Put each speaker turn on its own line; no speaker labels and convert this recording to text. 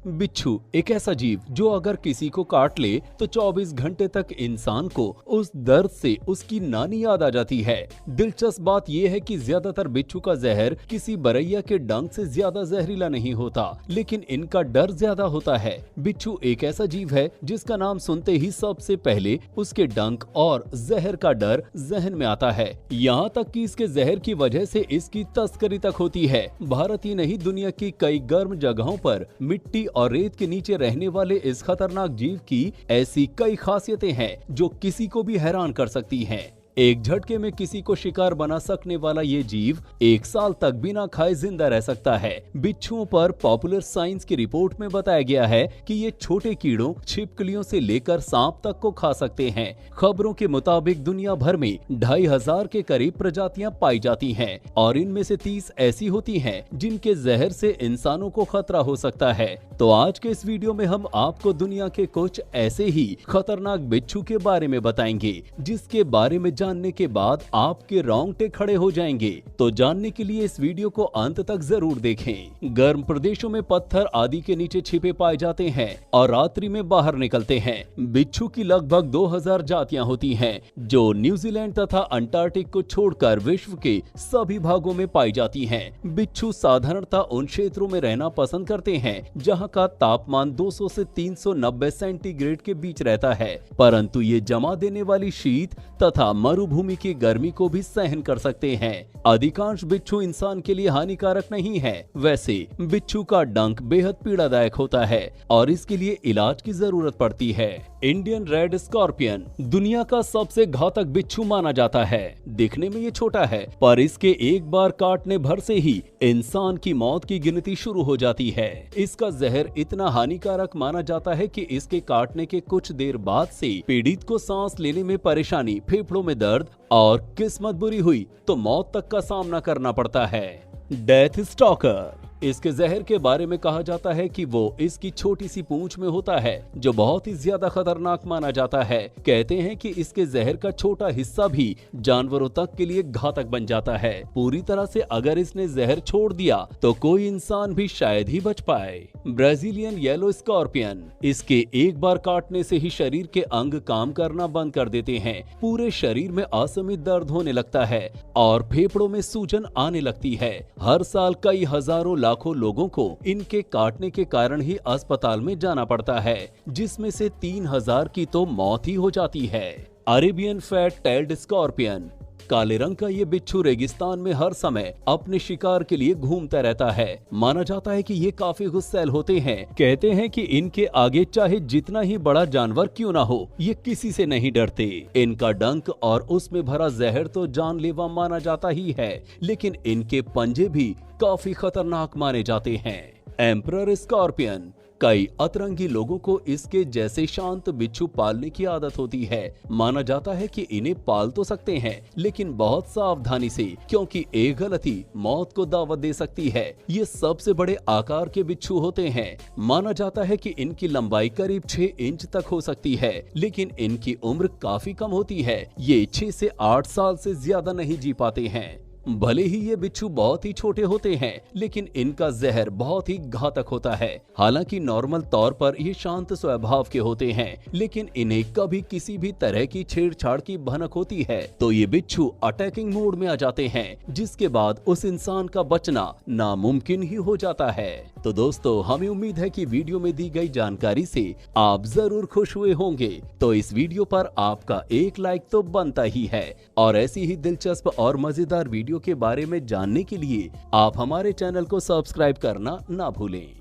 बिच्छू एक ऐसा जीव जो अगर किसी को काट ले तो 24 घंटे तक इंसान को उस दर्द से उसकी नानी याद आ जाती है। दिलचस्प बात यह है कि ज्यादातर बिच्छू का जहर किसी बरैया के डंक से ज्यादा जहरीला नहीं होता, लेकिन इनका डर ज्यादा होता है। बिच्छू एक ऐसा जीव है जिसका नाम सुनते ही सबसे पहले उसके डंक और जहर का डर जहन में आता है। यहाँ तक कि इसके जहर की वजह से इसकी तस्करी तक होती है। भारत ही नहीं, दुनिया की कई गर्म जगहों पर मिट्टी और रेत के नीचे रहने वाले इस खतरनाक जीव की ऐसी कई खासियतें हैं जो किसी को भी हैरान कर सकती हैं। एक झटके में किसी को शिकार बना सकने वाला ये जीव 1 साल तक बिना खाए जिंदा रह सकता है। बिच्छुओं पर पॉपुलर साइंस की रिपोर्ट में बताया गया है कि ये छोटे कीड़ों, छिपकलियों से लेकर सांप तक को खा सकते हैं। खबरों के मुताबिक दुनिया भर में 2500 के करीब प्रजातियां पाई जाती हैं और इनमें से 30 ऐसी होती हैं जिनके जहर से इंसानों को खतरा हो सकता है। तो आज के इस वीडियो में हम आपको दुनिया के कुछ ऐसे ही खतरनाक बिच्छू के बारे में बताएंगे जिसके बारे में जानने के बाद आपके रोंगटे खड़े हो जाएंगे। तो जानने के लिए इस वीडियो को अंत तक जरूर देखें। गर्म प्रदेशों में पत्थर आदि के नीचे छिपे पाए जाते हैं और रात्रि में बाहर निकलते हैं। बिच्छू की लगभग 2000 जातियां होती हैं जो न्यूजीलैंड तथा अंटार्कटिक को छोड़कर विश्व के सभी भागों में पाई जाती हैं। बिच्छू साधारणतः उन क्षेत्रों में रहना पसंद करते हैं जहां का तापमान 200 से 390 सेंटीग्रेड के बीच रहता है, परंतु ये जमा देने वाली शीत तथा मरुभूमि की गर्मी को भी सहन कर सकते हैं। अधिकांश बिच्छू इंसान के लिए हानिकारक नहीं है। वैसे बिच्छू का डंक बेहद पीड़ादायक होता है और इसके लिए इलाज की जरूरत पड़ती है। इंडियन रेड स्कॉर्पियन दुनिया का सबसे घातक बिच्छू माना जाता है। दिखने में ये छोटा है, पर इसके एक बार काटने भर से ही इंसान की मौत की गिनती शुरू हो जाती है। इसका जहर इतना हानिकारक माना जाता है कि इसके काटने के कुछ देर बाद से पीड़ित को सांस लेने में परेशानी, फेफड़ों में दर्द और किस्मत बुरी हुई तो मौत तक का सामना करना पड़ता है। डेथ स्टॉकर इसके जहर के बारे में कहा जाता है कि वो इसकी छोटी सी पूंछ में होता है जो बहुत ही ज्यादा खतरनाक माना जाता है। कहते हैं कि इसके जहर का छोटा हिस्सा भी जानवरों तक के लिए घातक बन जाता है। पूरी तरह से अगर इसने जहर छोड़ दिया तो कोई इंसान भी शायद ही बच पाए। ब्राजीलियन येलो स्कॉर्पियन इसके एक बार काटने से ही शरीर के अंग काम करना बंद कर देते हैं। पूरे शरीर में असीमित दर्द होने लगता है और फेफड़ों में सूजन आने लगती है। हर साल कई हजारों लाखों लोगों को इनके काटने के कारण ही अस्पताल में जाना पड़ता है, जिसमें से 3000 की तो मौत ही हो जाती है। अरेबियन फैट टेल्ड स्कॉर्पियन काले रंग का ये बिच्छू रेगिस्तान में हर समय अपने शिकार के लिए घूमता रहता है। माना जाता है कि ये काफी गुस्सैल होते हैं। कहते हैं कि इनके आगे चाहे जितना ही बड़ा जानवर क्यों ना हो, ये किसी से नहीं डरते। इनका डंक और उसमें भरा जहर तो जानलेवा माना जाता ही है, लेकिन इनके पंजे भी काफी खतरनाक माने जाते हैं। एम्परर स्कॉर्पियन कई अतरंगी लोगों को इसके जैसे शांत बिच्छू पालने की आदत होती है। माना जाता है कि इन्हें पाल तो सकते हैं, लेकिन बहुत सावधानी से, क्योंकि एक गलती मौत को दावत दे सकती है। ये सबसे बड़े आकार के बिच्छू होते हैं। माना जाता है कि इनकी लंबाई करीब 6 इंच तक हो सकती है, लेकिन इनकी उम्र काफी कम होती है। ये 6 से 8 साल से ज्यादा नहीं जी पाते हैं। भले ही ये बिच्छू बहुत ही छोटे होते हैं, लेकिन इनका जहर बहुत ही घातक होता है। हालांकि नॉर्मल तौर पर ये शांत स्वभाव के होते हैं, लेकिन इन्हें कभी किसी भी तरह की छेड़छाड़ की भनक होती है तो ये बिच्छू अटैकिंग मोड में आ जाते हैं, जिसके बाद उस इंसान का बचना नामुमकिन ही हो जाता है। तो दोस्तों, हमें उम्मीद है कि वीडियो में दी गई जानकारी से आप जरूर खुश हुए होंगे। तो इस वीडियो पर आपका एक लाइक तो बनता ही है, और ऐसी ही दिलचस्प और मजेदार वीडियो के बारे में जानने के लिए आप हमारे चैनल को सब्सक्राइब करना ना भूलें।